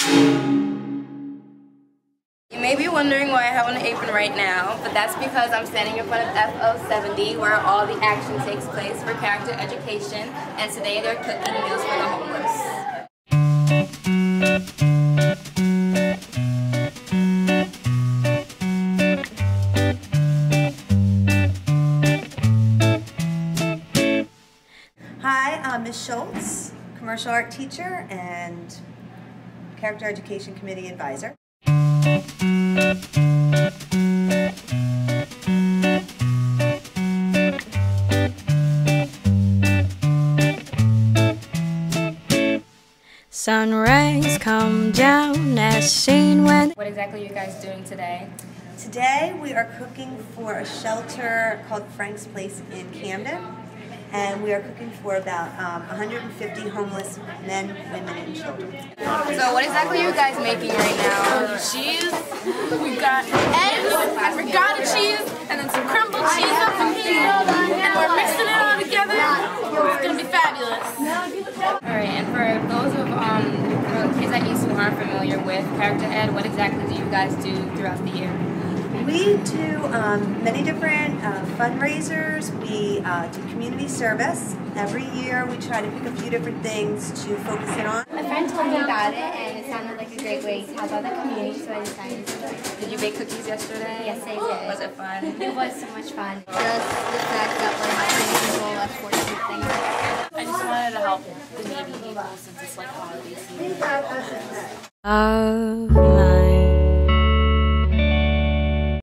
You may be wondering why I have on an apron right now, but that's because I'm standing in front of FO70 where all the action takes place for character education, and today they're cooking meals for the homeless. Hi, I'm Ms. Schultz, commercial art teacher and character education committee advisor. Sun rays come down as seen when... What exactly are you guys doing today? Today we are cooking for a shelter called Frank's Place in Camden, and we are cooking for about 150 homeless men, women, and children. So what exactly are you guys making right now? Cheese, we've got eggs, and ricotta cheese, and then some crumbled cheese up in here, and we're mixing it all together. It's going to be fabulous. Alright, and for those of kids at East who aren't familiar with character ed, what exactly do you guys do throughout the year? We do many different fundraisers. We do community service. Every year we try to pick a few different things to focus in on. A friend told me about it and it sounded like a great way to help out the community, so I decided to join. Did you bake cookies yesterday? Yes, I did. Was it fun? It was so much fun. Just the fact that we're helping people less fortunate things. I just wanted to help the needy people since it's like holiday season. Of my